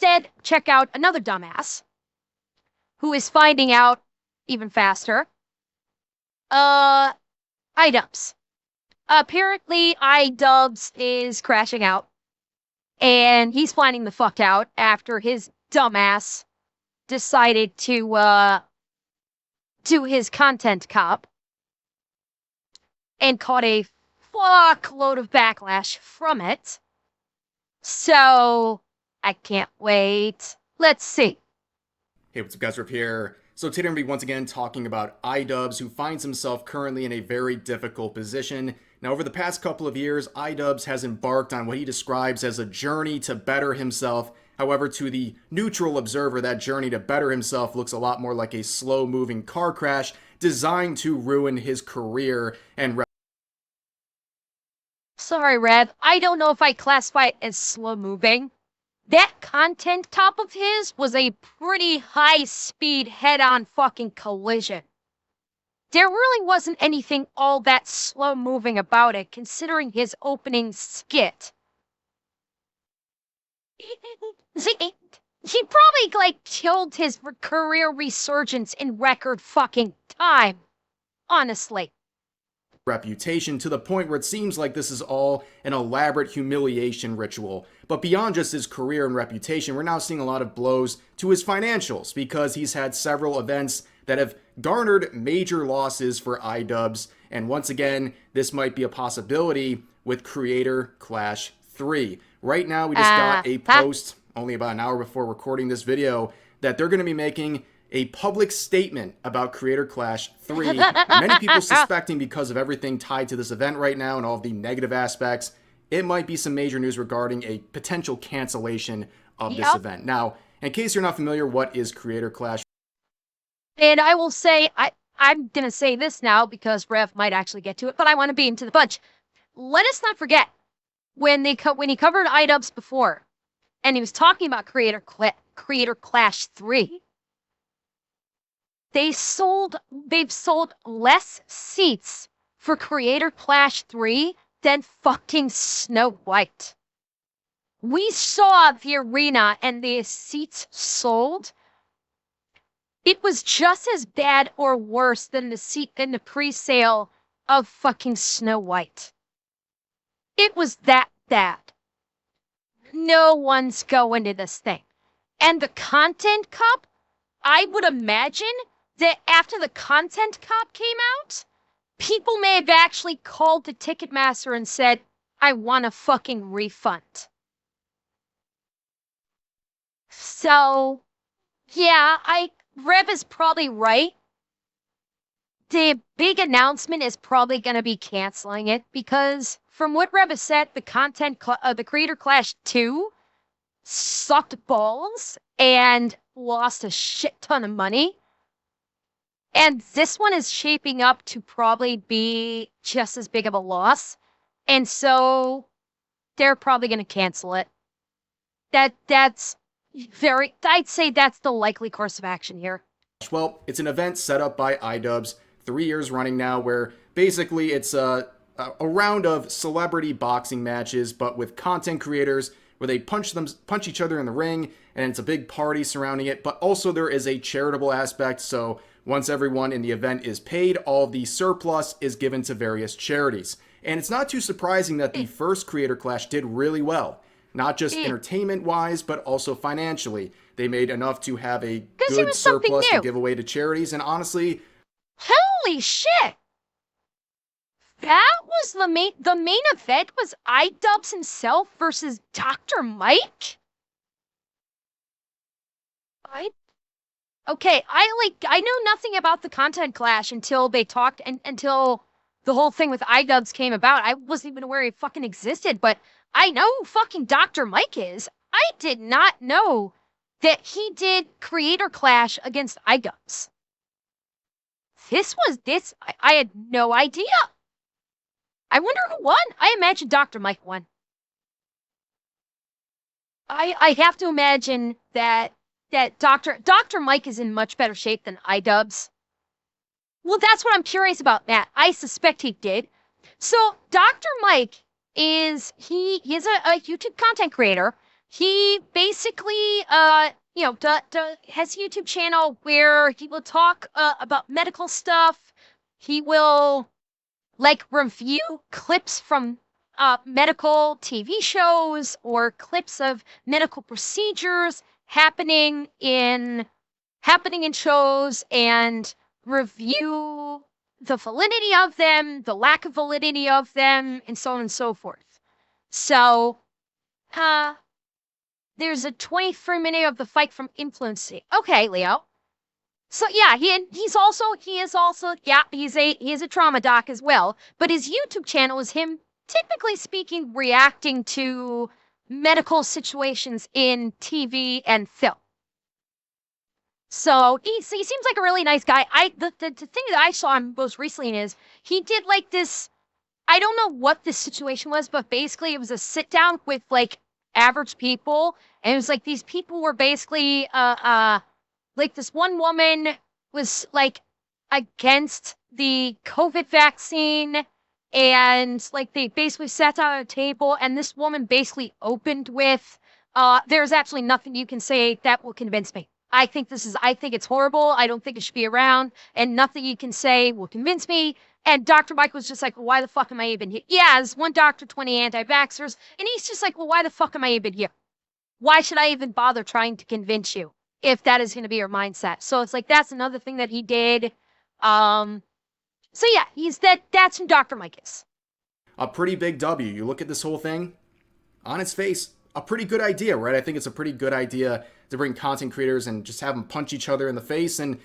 instead check out another dumbass who is finding out even faster. iDubbbz. Apparently, iDubbbz is crashing out, and he's finding the fuck out after his dumbass decided to do his content cop and caught a fuckload of backlash from it. So, I can't wait. Let's see. Hey, what's up guys, Rip here. So today I'm going to be once again talking about iDubbbz, who finds himself currently in a very difficult position. Now, over the past couple of years, iDubbbz has embarked on what he describes as a journey to better himself. However, to the neutral observer, that journey to better himself looks a lot more like a slow-moving car crash designed to ruin his career and... Sorry, Rev. I don't know if I classify it as slow-moving. That content top of his was a pretty high-speed head-on fucking collision. There really wasn't anything all that slow-moving about it, considering his opening skit. He probably, killed his career resurgence in record fucking time. Honestly. Reputation to the point where it seems like this is all an elaborate humiliation ritual. But beyond just his career and reputation, we're now seeing a lot of blows to his financials because he's had several events that have garnered major losses for iDubbbz. And once again, this might be a possibility with Creator Clash 3. Right now, we just got a post only about an hour before recording this video that they're going to be making a public statement about Creator Clash 3. Many people suspecting, because of everything tied to this event right now and all of the negative aspects, it might be some major news regarding a potential cancellation of this event. Now, in case you're not familiar, what is Creator Clash? And I will say, I'm going to say this now because Rev might actually get to it, but I want to be into the bunch. Let us not forget, when he covered iDubbbz before, and he was talking about Creator Clash 3, they've sold less seats for Creator Clash 3 than fucking Snow White. We saw the arena and the seats sold. It was just as bad or worse than the pre-sale of fucking Snow White. It was that bad. No one's going to this thing. And the Content Cup, I would imagine that after the Content Cup came out, people may have actually called the Ticketmaster and said, I want a fucking refund. So, yeah, Rev is probably right. The big announcement is probably going to be canceling it because from what Rev has said, the Creator Clash 2 sucked balls and lost a shit ton of money. And this one is shaping up to probably be just as big of a loss. And so they're probably going to cancel it. That's I'd say that's the likely course of action here. Well, it's an event set up by iDubbbz 3 years running now, where basically it's a round of celebrity boxing matches, but with content creators where they punch each other in the ring, and it's a big party surrounding it. But also there is a charitable aspect, so once everyone in the event is paid, all of the surplus is given to various charities. And it's not too surprising that the first Creator Clash did really well. Not just entertainment-wise, but also financially. They made enough to have a good surplus to give away to charities, and honestly... Holy shit! That was the main event was iDubbbz himself versus Dr. Mike? Okay, I know nothing about the Content Clash until they talked, until the whole thing with iDubbbz came about. I wasn't even aware it fucking existed, but I know who fucking Dr. Mike is. I did not know that he did Creator Clash against iDubbbz. I had no idea. I wonder who won. I imagine Dr. Mike won. I have to imagine that Dr. Mike is in much better shape than iDubbbz. Well, that's what I'm curious about, Matt. I suspect he did. So, Dr. Mike he is a YouTube content creator. He basically, has a YouTube channel where he will talk about medical stuff. He will like review clips from medical TV shows or clips of medical procedures happening in shows and review the validity of them, the lack of validity of them, and so on and so forth. So, there's a 23-minute of the fight from Influency. Okay, Leo. So yeah, he is also he's a trauma doc as well, but his YouTube channel is him typically speaking reacting to medical situations in TV and film. So he seems like a really nice guy. The thing that I saw him most recently is he did like this. I don't know what this situation was, but basically it was a sit down with like average people, and it was like these people were basically like this one woman was like against the COVID vaccine, and like they basically sat down at a table, and this woman basically opened with, there's absolutely nothing you can say that will convince me. I think it's horrible. I don't think it should be around, and nothing you can say will convince me. And Dr. Mike was just like, well, why the fuck am I even here? Yeah, there's one doctor, 20 anti-vaxxers. And he's just like, well, why the fuck am I even here? Why should I even bother trying to convince you if that is going to be your mindset? So it's like, that's another thing that he did. So yeah, that's who Dr. Mike is. A pretty big W. You look at this whole thing, on its face, a pretty good idea, right? I think it's a pretty good idea to bring content creators and just have them punch each other in the face and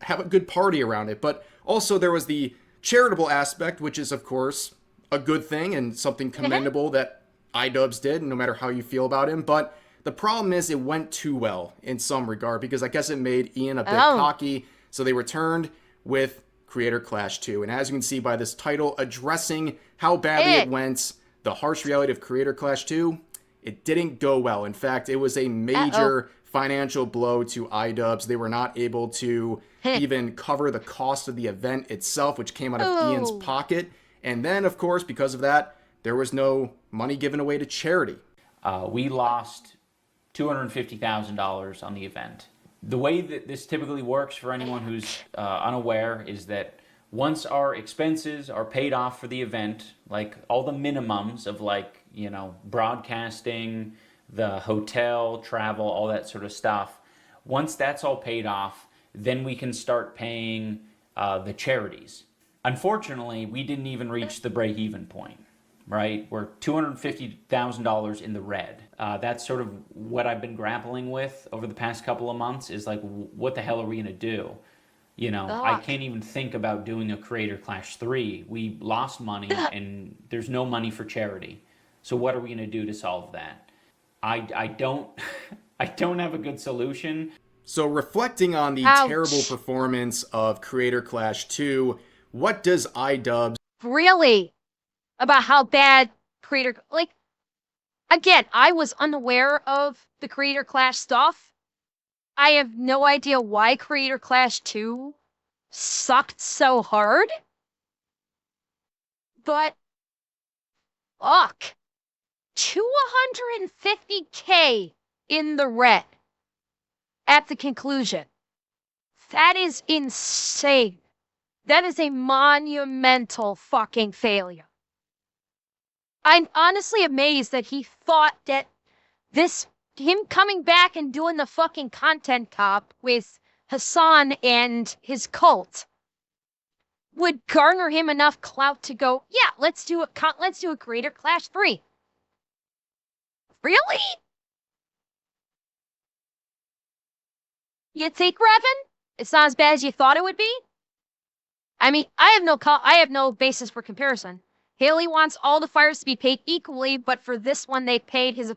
have a good party around it. But also there was the charitable aspect, which is, of course, a good thing and something commendable that iDubbbz did, no matter how you feel about him. But the problem is it went too well in some regard, because I guess it made Ian a bit cocky. So they returned with Creator Clash 2. And as you can see by this title, addressing how badly it went, the harsh reality of Creator Clash 2, it didn't go well. In fact, it was a major financial blow to iDubbbz. They were not able to even cover the cost of the event itself, which came out of Ian's pocket. And then, of course, because of that, there was no money given away to charity. We lost $250,000 on the event. The way that this typically works for anyone who's unaware is that once our expenses are paid off for the event, like all the minimums of like, you know, broadcasting, the hotel, travel, all that sort of stuff, once that's all paid off, then we can start paying the charities. Unfortunately, we didn't even reach the break-even point, right? We're $250,000 in the red. That's sort of what I've been grappling with over the past couple of months, is like, what the hell are we gonna do? You know, I can't even think about doing a Creator Clash 3. We lost money and there's no money for charity. So what are we gonna do to solve that? I don't I don't have a good solution. So reflecting on the terrible performance of Creator Clash 2, what does iDubbbz really about how bad Creator, like, again, I was unaware of the Creator Clash stuff. I have no idea why Creator Clash 2 sucked so hard. But, fuck. 250K in the red at the conclusion. That is insane. That is a monumental fucking failure. I'm honestly amazed that he thought that him coming back and doing the fucking content cop with Hassan and his cult would garner him enough clout to go, yeah, let's do a Creator Clash 3. Really? You think, Revan? It's not as bad as you thought it would be? I mean, I have no basis for comparison. Haley wants all the fires to be paid equally, but for this one, they paid his...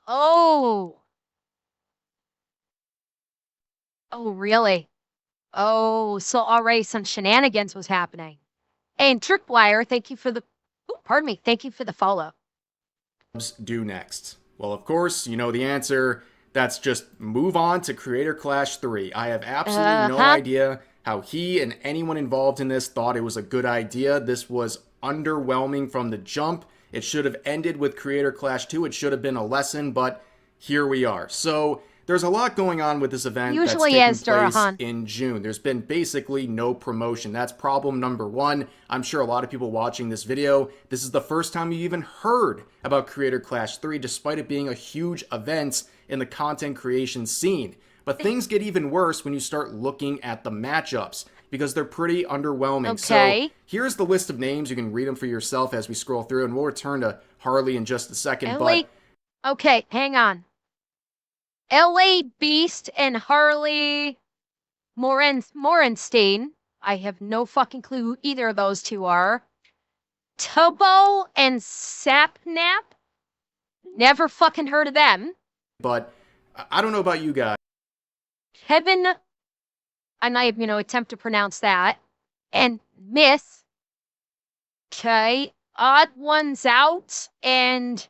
Oh, really? Oh, so already some shenanigans was happening. And Tripwire, thank you for the... Oh, pardon me. Thank you for the follow. do next? Well, of course, you know the answer. That's just move on to Creator Clash 3. I have absolutely no idea how he and anyone involved in this thought it was a good idea. This was underwhelming from the jump. It should have ended with Creator Clash 2. It should have been a lesson, but here we are. So there's a lot going on with this event Usually that's is, taking place Durahan. in June. There's been basically no promotion. That's problem number one. I'm sure a lot of people watching this video, this is the first time you even heard about Creator Clash 3, despite it being a huge event in the content creation scene. But things get even worse when you start looking at the matchups, because they're pretty underwhelming. Okay. So here's the list of names. You can read them for yourself as we scroll through, and we'll return to Harley in just a second. But okay, hang on. LA Beast and Harley Morenstein. I have no fucking clue who either of those two are. Tubbo and Sapnap. Never fucking heard of them. But I don't know about you guys. Kevin, and I, attempt to pronounce that. And Myth. Okay. Odd Ones Out and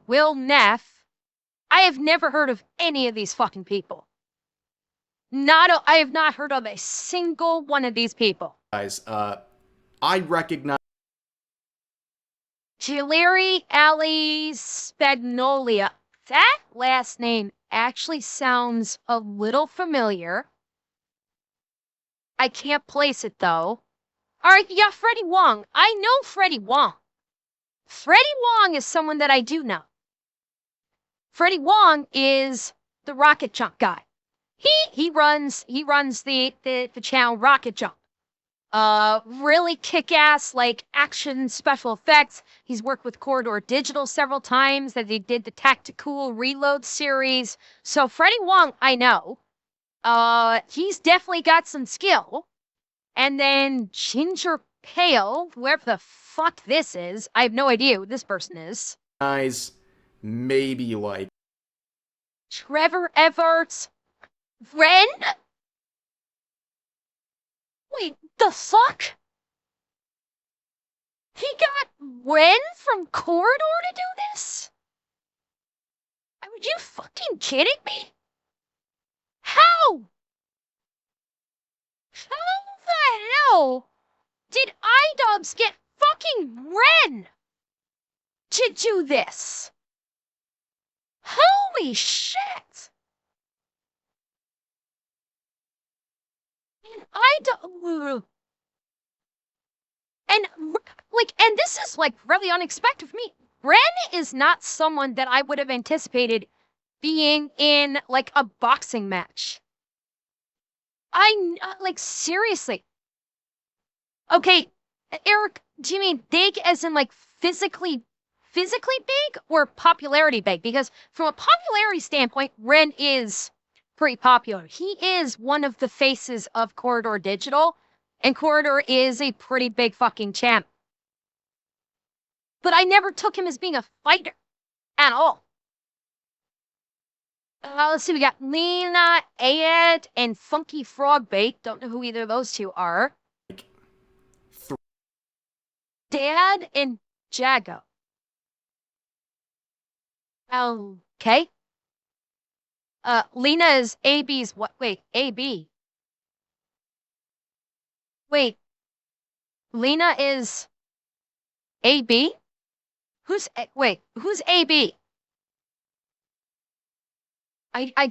Will Neff. I have never heard of any of these fucking people. I have not heard of a single one of these people. Guys, I recognize Gileri Ali Spagnolia. That last name actually sounds a little familiar. I can't place it though. Alright, yeah, Freddie Wong. I know Freddie Wong. Freddie Wong is someone that I do know. Freddie Wong is the Rocket Jump guy. He runs the channel Rocket Jump. Really kick-ass, like, action special effects. He's worked with Corridor Digital several times, that they did the Tactical Reload series. So Freddie Wong, I know. He's definitely got some skill. And then Ginger Pale, whoever the fuck this is, I have no idea who this person is. maybe like Trevor Everts. Ren? Wait, the fuck? He got Ren from Corridor to do this? Are you fucking kidding me? How? How the hell did iDubbbz get fucking Ren to do this? Holy shit! And this is like really unexpected for me. Ren is not someone that I would have anticipated being in like a boxing match. Seriously. Okay, Eric, do you mean big as in like physically big or popularity big? Because from a popularity standpoint, Ren is pretty popular. He is one of the faces of Corridor Digital, and Corridor is a pretty big fucking champ. But I never took him as being a fighter at all. Let's see, we got Lena, Ed, and Funky Frogbait. Don't know who either of those two are. Dad and Jago. Okay. Lena is AB's what? Wait, AB. Wait. Lena is AB? Who's AB? I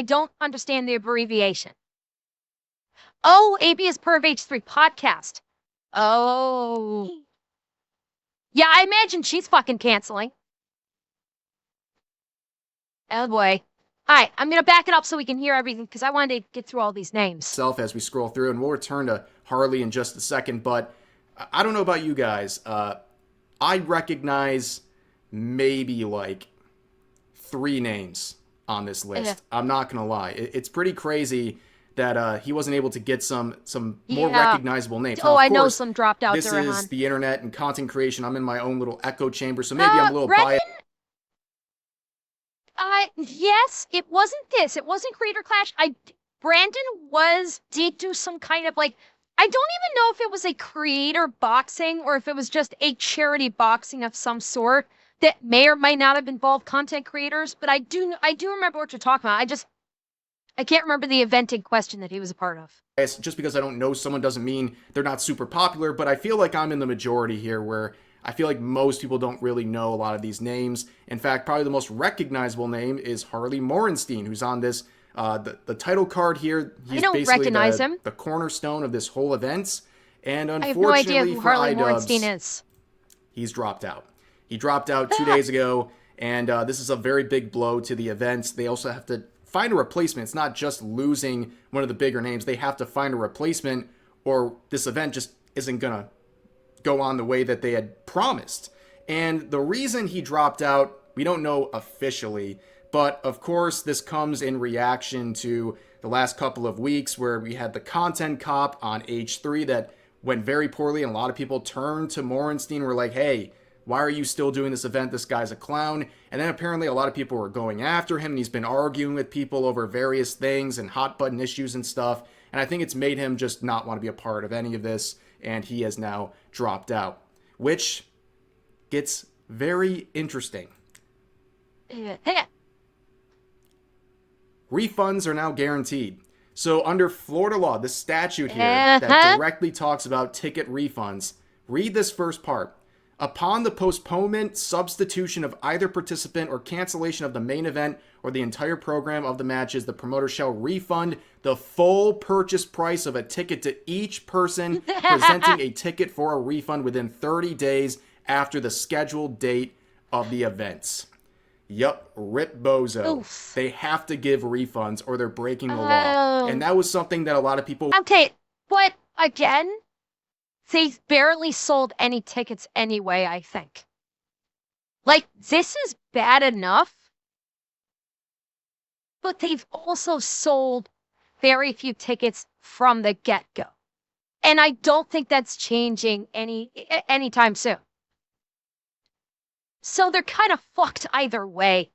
don't understand the abbreviation. Oh, AB is Perv H3 podcast. Oh. Yeah, I imagine she's fucking canceling. Oh boy. Alright, I'm gonna back it up so we can hear everything, because I wanted to get through all these names. As we scroll through, and we'll return to Harley in just a second, but I don't know about you guys. I recognize maybe like 3 names on this list. I'm not gonna lie. It's pretty crazy that he wasn't able to get some more recognizable names. Oh, I know some dropped out. This is the internet and content creation. I'm in my own little echo chamber, so maybe I'm a little biased. Yes, it wasn't this. It wasn't Creator Clash. Brandon did do some kind of like, I don't even know if it was a creator boxing or if it was just a charity boxing of some sort that may or may not have involved content creators, but I do remember what you're talking about. I can't remember the event in question that he was a part of. Just because I don't know someone doesn't mean they're not super popular, but I feel like I'm in the majority here where I feel like most people don't really know a lot of these names. In fact, probably the most recognizable name is Harley Morenstein, who's on this the title card here. He's I don't basically recognize him. the cornerstone of this whole event. And I have no idea unfortunately who for Harley iDubbbz, Morenstein is. he's dropped out. He dropped out 2 days ago, and this is a very big blow to the events. They also have to find a replacement. It's not just losing one of the bigger names. They have to find a replacement, or this event just isn't going to go on the way that they had promised. And the reason he dropped out, we don't know officially, but of course this comes in reaction to the last couple of weeks where we had the content cop on H3 that went very poorly, and a lot of people turned to Morenstein and were like, hey, why are you still doing this event? This guy's a clown. And then apparently a lot of people were going after him, and he's been arguing with people over various things and hot button issues and stuff. And I think it's made him just not want to be a part of any of this, and he has now dropped out, which gets very interesting. Refunds are now guaranteed. So under Florida law, this statute here that directly talks about ticket refunds, read this first part. Upon the postponement, substitution of either participant, or cancellation of the main event or the entire program of the matches, the promoter shall refund the full purchase price of a ticket to each person presenting a ticket for a refund within 30 days after the scheduled date of the events. Yup, rip bozo. Oof. They have to give refunds or they're breaking the law. And that was something that a lot of people... Okay, but again, they've barely sold any tickets anyway, I think. Like, this is bad enough, but they've also sold very few tickets from the get-go. And I don't think that's changing anytime soon. So they're kind of fucked either way.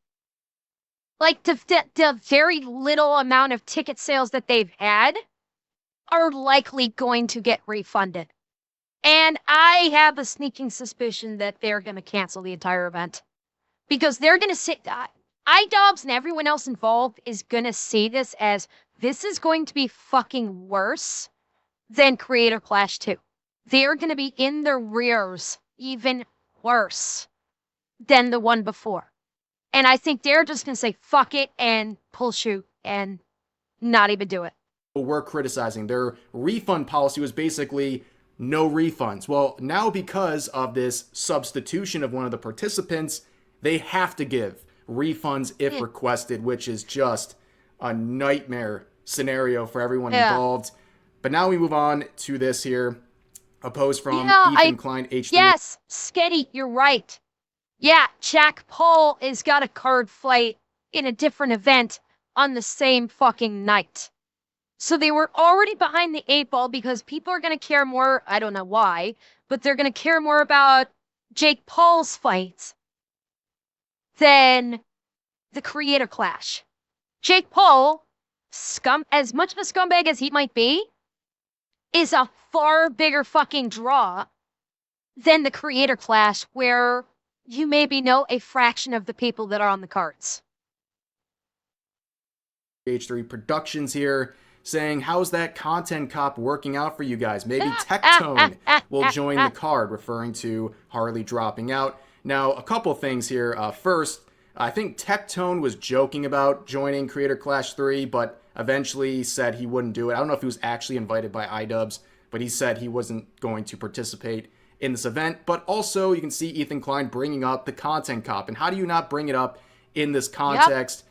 Like, the very little amount of ticket sales that they've had are likely going to get refunded. And I have a sneaking suspicion that they're going to cancel the entire event. Because they're going to say, iDubbbz and everyone else involved is going to see this as, this is going to be fucking worse than Creator Clash 2. They're going to be in their rears even worse than the one before. And I think they're just going to say, fuck it, and pull shoot, and not even do it. We're criticizing. Their refund policy was basically no refunds. Well, now because of this substitution of one of the participants, they have to give refunds if requested, which is just a nightmare scenario for everyone involved. But now we move on to this here. A post from Ethan Klein, H3. Yes, Sketty, you're right. Yeah, Jack Paul has got a card fight in a different event on the same fucking night. So they were already behind the 8 ball because people are going to care more, I don't know why, but they're going to care more about Jake Paul's fights than the Creator Clash. Jake Paul, as much of a scumbag as he might be, is a far bigger fucking draw than the Creator Clash, where you maybe know a fraction of the people that are on the cards. H3 Productions here saying, how's that content cop working out for you guys? Maybe Tectone will join the card, referring to Harley dropping out. Now, a couple things here. First, I think Tectone was joking about joining Creator Clash 3, but eventually said he wouldn't do it. I don't know if he was actually invited by iDubbbz, but he said he wasn't going to participate in this event. But also, you can see Ethan Klein bringing up the content cop. And how do you not bring it up in this context?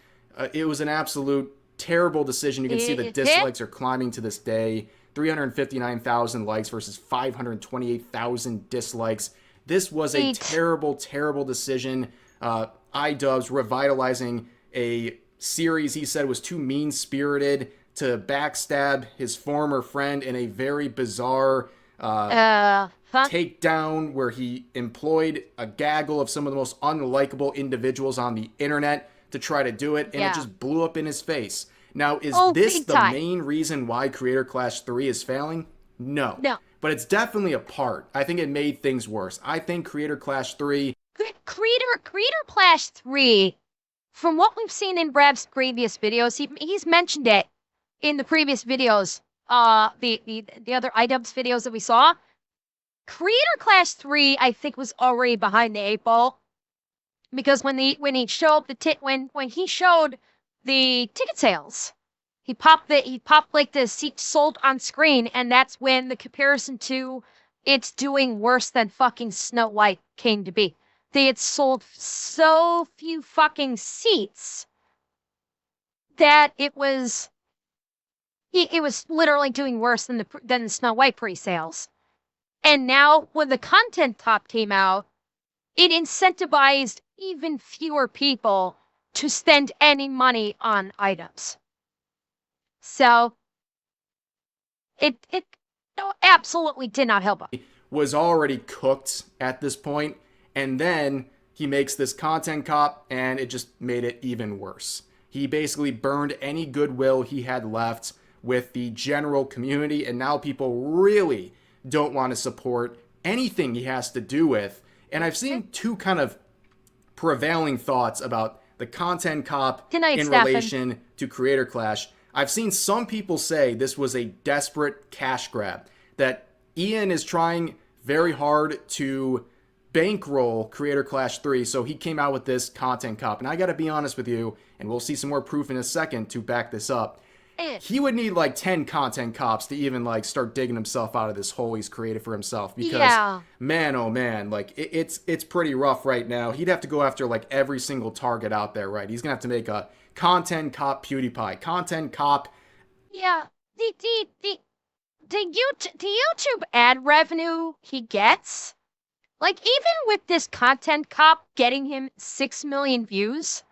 It was an absolute terrible decision. You can see the dislikes are climbing to this day. 359,000 likes versus 528,000 dislikes. This was a terrible, terrible decision. iDubbbz revitalizing a series he said was too mean-spirited to backstab his former friend in a very bizarre takedown where he employed a gaggle of some of the most unlikable individuals on the internet to try to do it, and it just blew up in his face. Now, is this the main reason why Creator Clash 3 is failing? No. But it's definitely a part. I think it made things worse. I think Creator Clash 3... Creator Clash 3, from what we've seen in Brav's previous videos, he's mentioned it in the previous videos, the other iDubbbz videos that we saw. Creator Clash 3, I think, was already behind the 8 ball. Because when he showed when he showed the ticket sales, he popped like the seat sold on screen, and that's when the comparison to it's doing worse than fucking Snow White came to be. They had sold so few fucking seats that it was literally doing worse than the Snow White pre-sales. And now when the content top came out, it incentivized even fewer people to spend any money on items. So it absolutely did not help him. Was already cooked at this point, and then he makes this content cop, and it just made it even worse. He basically burned any goodwill he had left with the general community, and now people really don't want to support anything he has to do with. And I've seen two kind of prevailing thoughts about the content cop in relation to Creator Clash. I've seen some people say this was a desperate cash grab, that Ian is trying very hard to bankroll Creator Clash 3, so he came out with this content cop. And I gotta be honest with you, and we'll see some more proof in a second to back this up. He would need like 10 content cops to even like start digging himself out of this hole he's created for himself. Because man, oh man, like it's pretty rough right now. He'd have to go after like every single target out there, right? He's gonna have to make a content cop PewDiePie, content cop. Yeah, the YouTube ad revenue he gets, like even with this content cop getting him 6 million views,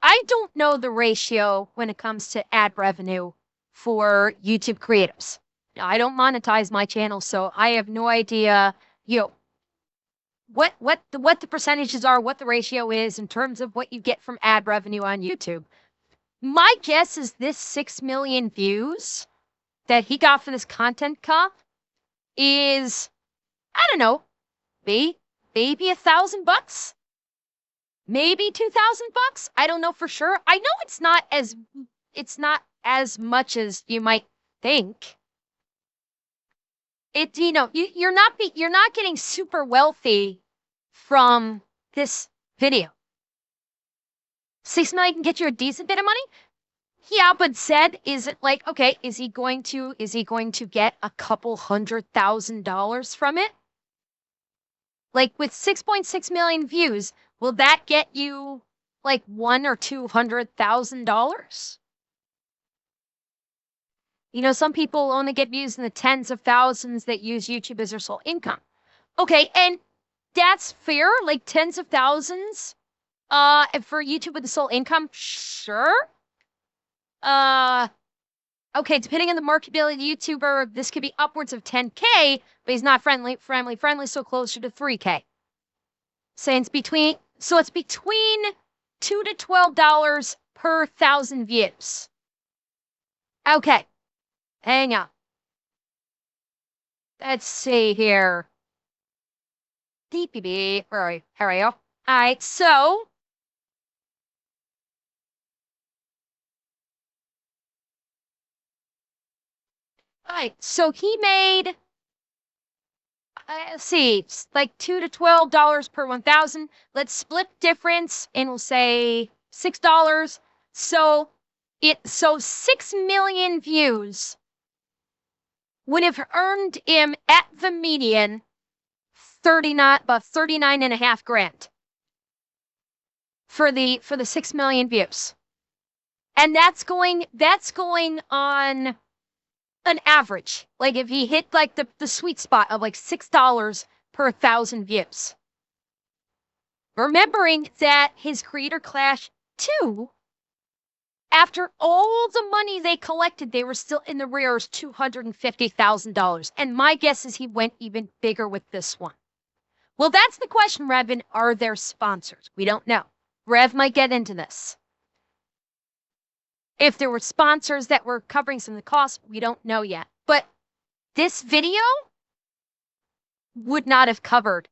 I don't know the ratio when it comes to ad revenue for YouTube creators. I don't monetize my channel, so I have no idea, what the percentages are, what the ratio is in terms of what you get from ad revenue on YouTube. My guess is this 6 million views that he got for this content cop is, I don't know, maybe $1,000? Maybe $2,000? I don't know for sure. I know it's not as much as you might think. You're not getting super wealthy from this video. 6 million can get you a decent bit of money. Yeah, but said, is it like, okay, is he going to get a couple $100,000 from it? Like with 6.6 million views, will that get you like $100,000 or $200,000? Some people only get views in the tens of thousands that use YouTube as their sole income. Okay, and that's fair, like tens of thousands for YouTube with the sole income, sure. Okay, depending on the marketability of the YouTuber, this could be upwards of 10K, but he's not friendly, so closer to 3K. So it's between $2 to $12 per 1,000 views. Okay, hang on. Let's see here. DPB, where are you? Here we go. All right, so he made, let's see, like $2 to $12 per 1,000. Let's split difference, and we'll say $6. So 6 million views would have earned him at the median about 39.5 grand for the 6 million views, and that's going on an average. Like if he hit like the sweet spot of like $6 per 1,000 views. Remembering that his Creator Clash 2, after all the money they collected, they were still in the rears $250,000. And my guess is he went even bigger with this one. Well, that's the question, Revin. Are there sponsors? We don't know. Rev might get into this. If there were sponsors that were covering some of the costs, we don't know yet. But this video would not have covered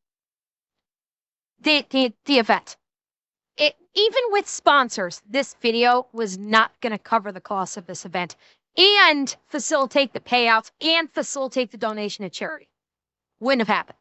the event. Even with sponsors, this video was not going to cover the cost of this event and facilitate the payouts and facilitate the donation to charity. Wouldn't have happened.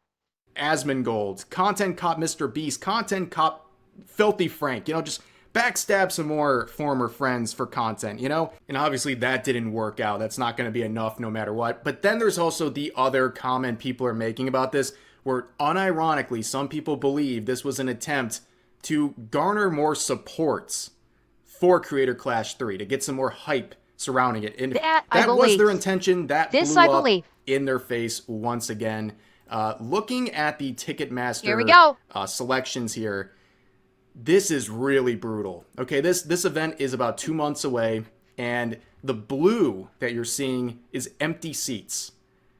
Asmongold, Content Cop Mr. Beast, Content Cop Filthy Frank, just backstab some more former friends for content, And obviously that didn't work out. That's not going to be enough no matter what. But then there's also the other comment people are making about this, where unironically, some people believe this was an attempt to garner more supports for Creator Clash 3, to get some more hype surrounding it. And that was their intention. That blew up in their face once again. Looking at the Ticketmaster here we go. Selections here, this is really brutal. Okay, this event is about 2 months away, and the blue that you're seeing is empty seats.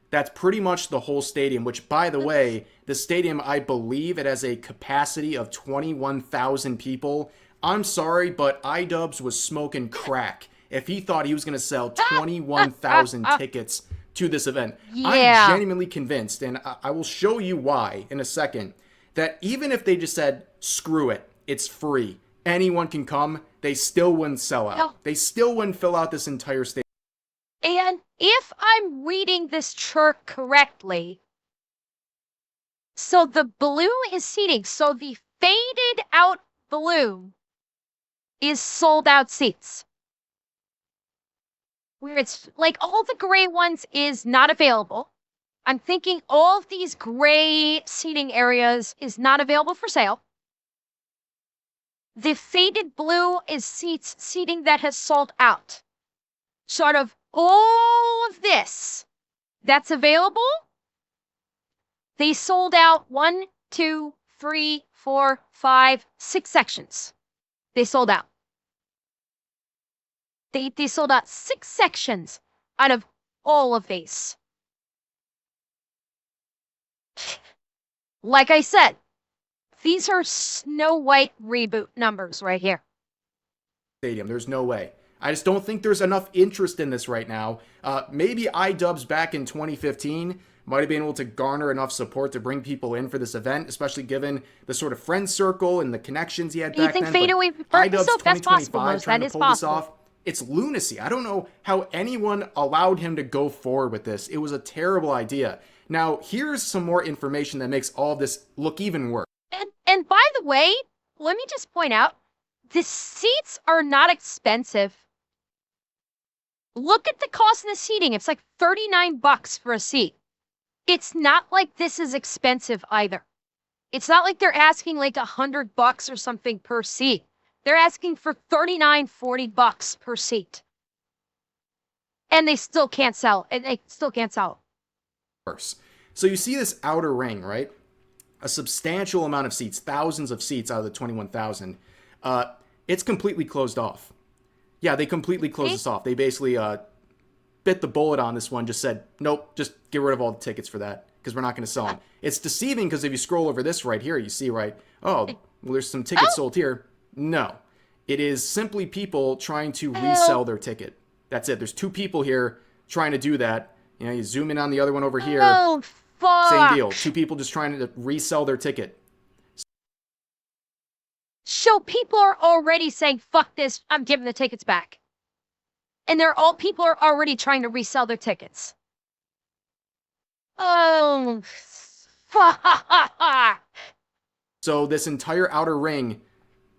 That's pretty much the whole stadium, which, by the way, the stadium, I believe it has a capacity of 21,000 people. I'm sorry, but iDubbbz was smoking crack if he thought he was going to sell 21,000 tickets to this event. Yeah. I'm genuinely convinced, and I will show you why in a second, that even if they just said, screw it, it's free, anyone can come, they still wouldn't sell out. No. They still wouldn't fill out this entire stadium. And if I'm reading this chart correctly, so the blue is seating, so the faded out blue is sold out seats. Where it's like all the gray ones is not available. I'm thinking all of these gray seating areas is not available for sale. The faded blue is seating that has sold out. Sort of all of this that's available, they sold out 1, 2, 3, 4, 5, 6 sections. They sold out. They sold out 6 sections out of all of these. Like I said, these are Snow White reboot numbers right here. Stadium, there's no way. I just don't think there's enough interest in this right now. Maybe iDubbbz back in 2015 might have been able to garner enough support to bring people in for this event, especially given the sort of friend circle and the connections he had back then. You think Fadeaway iDubbbz so that's possible, trying to pull this off, it's lunacy. I don't know how anyone allowed him to go forward with this. It was a terrible idea. Now, here's some more information that makes all of this look even worse. And by the way, let me just point out, the seats are not expensive. Look at the cost of the seating. It's like $39 for a seat. It's not like this is expensive either. It's not like they're asking like $100 or something per seat. They're asking for $39, $40 per seat. And they still can't sell. And they still can't sell. So you see this outer ring, right? A substantial amount of seats, thousands of seats out of the 21,000. It's completely closed off. Yeah, they completely closed this off. They basically bit the bullet on this one, just said, nope, just get rid of all the tickets for that because we're not going to sell them. It's deceiving because if you scroll over this right here, you see, right, oh, well, there's some tickets sold here. No, it is simply people trying to resell their ticket. That's it. There's 2 people here trying to do that. You zoom in on the other one over here. Oh, fuck. Same deal. 2 people just trying to resell their ticket. So people are already saying, fuck this, I'm giving the tickets back. And people are already trying to resell their tickets. Oh, fuck. So this entire outer ring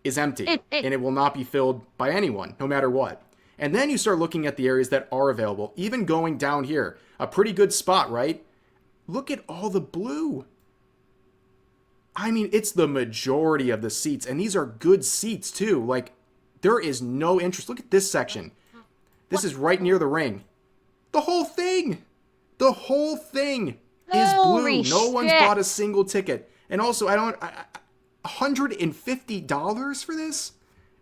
is empty, and it will not be filled by anyone, no matter what. And then you start looking at the areas that are available, even going down here. A pretty good spot, right? Look at all the blue. I mean, it's the majority of the seats, and these are good seats, too. Like, there is no interest. Look at this section. This is right near the ring. The whole thing! The whole thing is blue. No one's bought a single ticket. And also, $150 for this?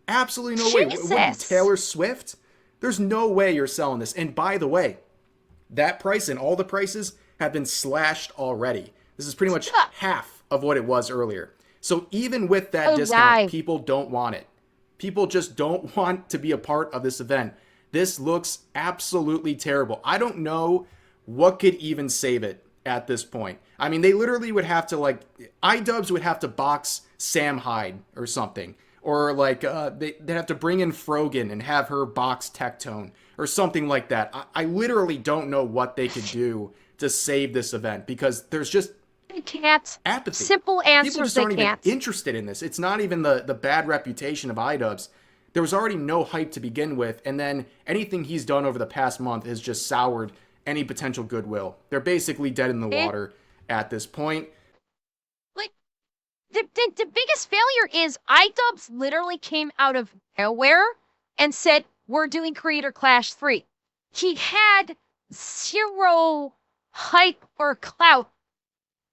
Absolutely no way. What, Taylor Swift? There's no way you're selling this. And by the way, that price and all the prices have been slashed already. This is pretty much half of what it was earlier. So even with that discount, people don't want it. People just don't want to be a part of this event. This looks absolutely terrible. I don't know what could even save it at this point. I mean, they literally would have to, like, iDubbbz would have to box Sam Hyde or something. Or, like, they'd have to bring in Frogan and have her box Tectone or something like that. I literally don't know what they could do to save this event because there's just They can't. apathy. Simple People answers, just they aren't can't. even interested in this. It's not even the bad reputation of iDubbbz. There was already no hype to begin with, and then anything he's done over the past month has just soured any potential goodwill. They're basically dead in the water at this point. Like, the biggest failure is iDubbbz literally came out of nowhere and said, we're doing Creator Clash 3. He had zero hype or clout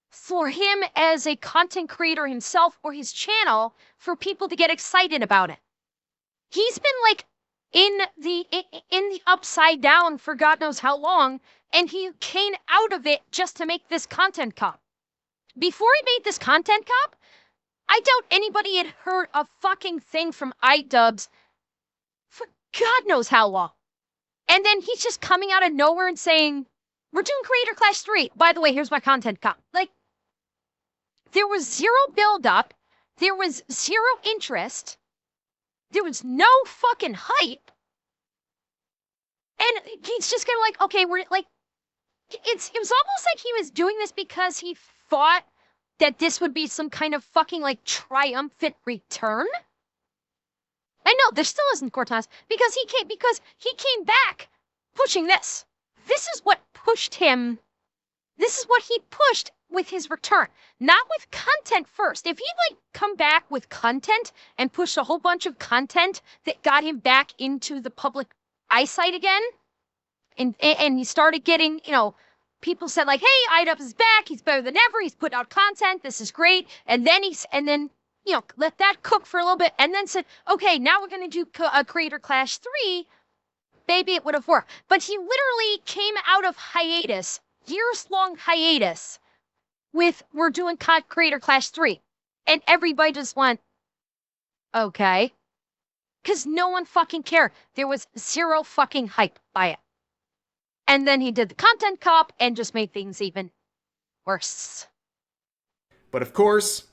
for him as a content creator himself or his channel for people to get excited about it. He's been like in the upside down for God knows how long, and he came out of it just to make this content cop. Before he made this content cop, I doubt anybody had heard a fucking thing from iDubbbz for God knows how long. And then he's just coming out of nowhere and saying, we're doing Creator Clash 3. By the way, here's my content cop. Like, there was zero build-up. There was zero interest. There was no fucking hype. And he's just kind of like, okay, we're like, it was almost like he was doing this because he thought that this would be some kind of fucking like triumphant return. I know there still isn't Cortez because he came back pushing this. This is what pushed him. This is what he pushed with his return, not with content first. If he'd like come back with content and push a whole bunch of content that got him back into the public eyesight again, and he started getting, you know, people said like, hey, iDubbbz is back. He's better than ever. He's put out content. This is great. And then you know, let that cook for a little bit and then said, okay, now we're going to do Creator Clash 3. Maybe it would have worked. But he literally came out of hiatus, years-long hiatus, with we're doing Creator Clash 3. And everybody just went, okay. Because no one fucking cared. There was zero fucking hype by it. And then he did the content cop and just made things even worse. But of course,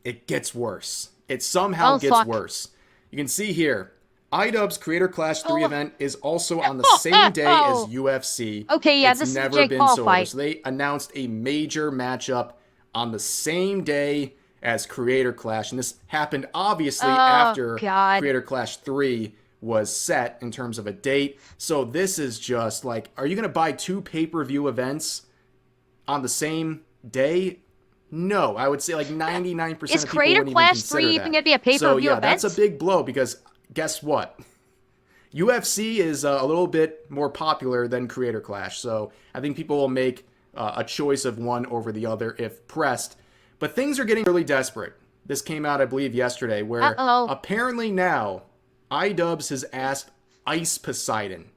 it gets worse. It somehow gets worse. You can see here, iDubbbz Creator Clash 3 event is also on the same day as UFC. Okay, yeah, it's this never is Jake been Paul so fight. over. So they announced a major matchup on the same day as Creator Clash, and this happened obviously after Creator Clash 3 was set in terms of a date. So this is just like, are you going to buy two pay-per-view events on the same day? No, I would say like 99% of people Creator wouldn't Clash even consider 3 that. even going to be a pay-per-view so, yeah, event? that's a big blow because guess what? UFC is a little bit more popular than Creator Clash, so I think people will make a choice of one over the other if pressed. But things are getting really desperate. This came out, I believe, yesterday, where apparently now iDubbbz has asked Ice Poseidon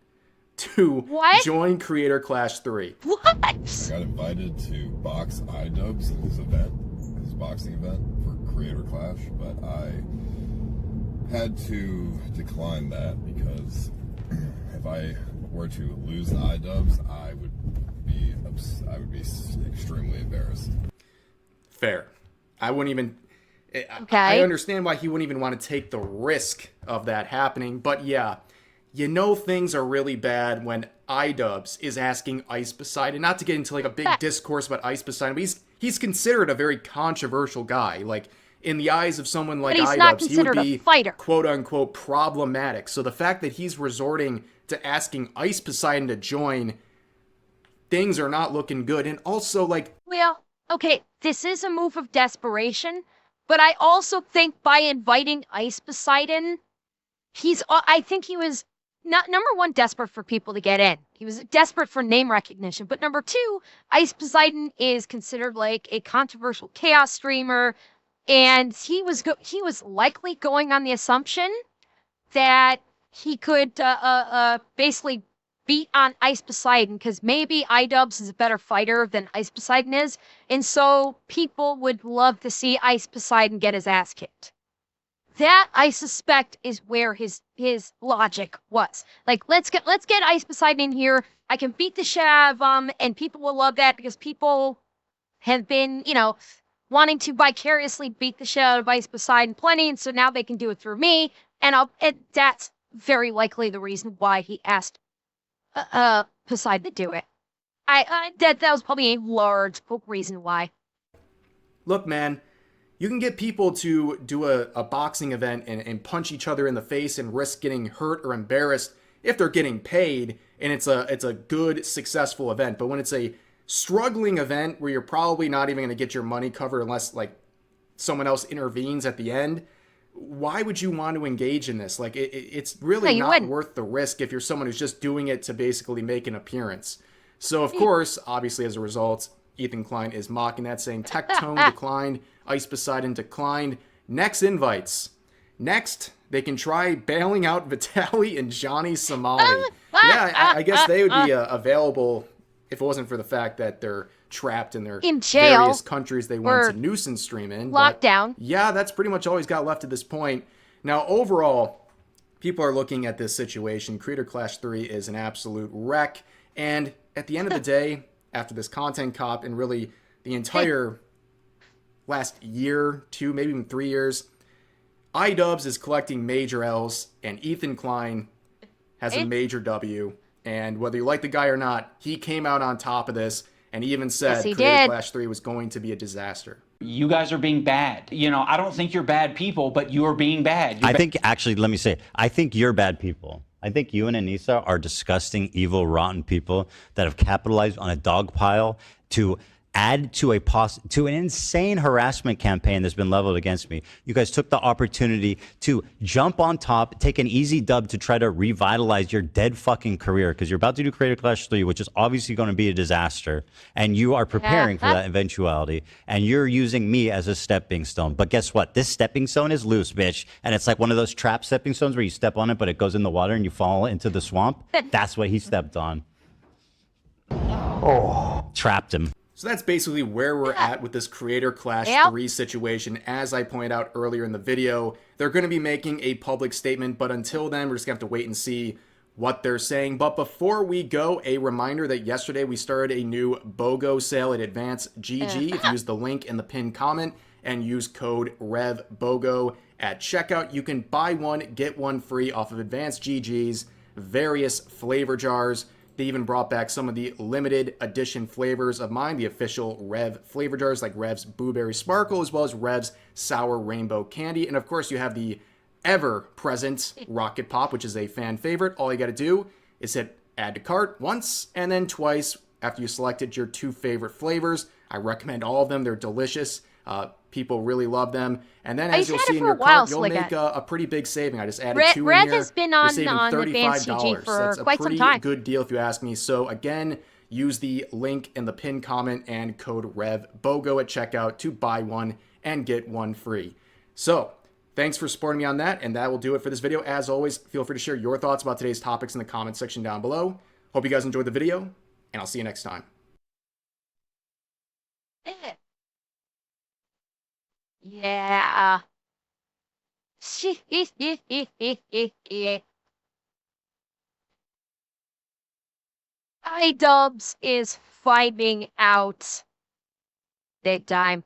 to join Creator Clash 3. What? I got invited to box iDubbbz, his event, his boxing event for Creator Clash, but I had to decline that because if I were to lose to iDubbbz, I would be extremely embarrassed. Fair. I wouldn't even... I understand why he wouldn't even want to take the risk of that happening, but yeah, you know things are really bad when iDubbbz is asking Ice Poseidon, not to get into like a big discourse about Ice Poseidon, but he's considered a very controversial guy. Like, in the eyes of someone like iDubbbz, he would be quote-unquote problematic. So the fact that he's resorting to asking Ice Poseidon to join, things are not looking good. And also, like... Well, okay, this is a move of desperation, but I also think by inviting Ice Poseidon, I think he was, not number one, desperate for people to get in. He was desperate for name recognition. But number two, Ice Poseidon is considered like a controversial chaos streamer, and he was likely going on the assumption that he could basically beat on Ice Poseidon because maybe iDubbbz is a better fighter than Ice Poseidon is, and so people would love to see Ice Poseidon get his ass kicked. That, I suspect, is where his logic was. Like, let's get Ice Poseidon in here. I can beat the shit out of him, and people will love that because people have been, you know, wanting to vicariously beat the shit out of Ice Poseidon plenty, and so now they can do it through me. And that's very likely the reason why he asked Poseidon to do it. That was probably a large reason why. Look, man, you can get people to do a boxing event and punch each other in the face and risk getting hurt or embarrassed if they're getting paid, and it's a good, successful event. But when it's a struggling event where you're probably not even going to get your money covered unless like someone else intervenes at the end, why would you want to engage in this? Like, it's really you not wouldn't. worth the risk if you're someone who's just doing it to basically make an appearance. So, of course, obviously, as a result, Ethan Klein is mocking that, saying Tectone declined, Ice Poseidon declined. Next invites. Next, they can try bailing out Vitaly and Johnny Somali. Yeah, I guess they would be available if it wasn't for the fact that they're trapped in their In jail various countries they want or to nuisance stream in. But lockdown. yeah, that's pretty much all he's got left at this point. Now, overall, people are looking at this situation. Creator Clash 3 is an absolute wreck. And at the end of the day, after this content cop and really the entire last year, 2, maybe even 3 years, iDubbbz is collecting major L's and Ethan Klein has a major W. And whether you like the guy or not, he came out on top of this and he even said he Creator did. Clash 3 was going to be a disaster. You guys are being bad. You know, I don't think you're bad people, but you are being bad. I think, actually, let me say, I think you're bad people. I think you and Anissa are disgusting, evil, rotten people that have capitalized on a dog pile to add to an insane harassment campaign that's been leveled against me. You guys took the opportunity to jump on top, take an easy dub to try to revitalize your dead fucking career, because you're about to do Creator Clash 3, which is obviously going to be a disaster, and you are preparing for that eventuality, and you're using me as a stepping stone. But guess what? This stepping stone is loose, bitch, and it's like one of those trap stepping stones where you step on it, but it goes in the water and you fall into the swamp. That's what he stepped on. Oh, trapped him. So that's basically where we're at with this Creator Clash 3 situation. As I pointed out earlier in the video, they're going to be making a public statement, but until then, we're just going to have to wait and see what they're saying. But before we go, a reminder that yesterday we started a new BOGO sale at AdvanceGG. If you use the link in the pinned comment and use code REVBOGO at checkout, you can buy one, get one free off of AdvanceGG's various flavor jars. They even brought back some of the limited edition flavors of mine, the official Rev flavor jars like Rev's Blueberry Sparkle, as well as Rev's Sour Rainbow Candy. And of course, you have the ever-present Rocket Pop, which is a fan favorite. All you got to do is hit add to cart once and then twice after you selected your 2 favorite flavors. I recommend all of them. They're delicious. People really love them. And then as you'll see in your cart, you'll make a pretty big saving. I just added 2 in Rev here. has been You're on saving Advanced GG for That's a quite some pretty time. good deal if you ask me. So again, use the link in the pinned comment and code REVBOGO at checkout to buy one and get one free. So thanks for supporting me on that, and that will do it for this video. As always, feel free to share your thoughts about today's topics in the comment section down below. Hope you guys enjoyed the video, and I'll see you next time. Yeah. iDubbbz is finding out big time.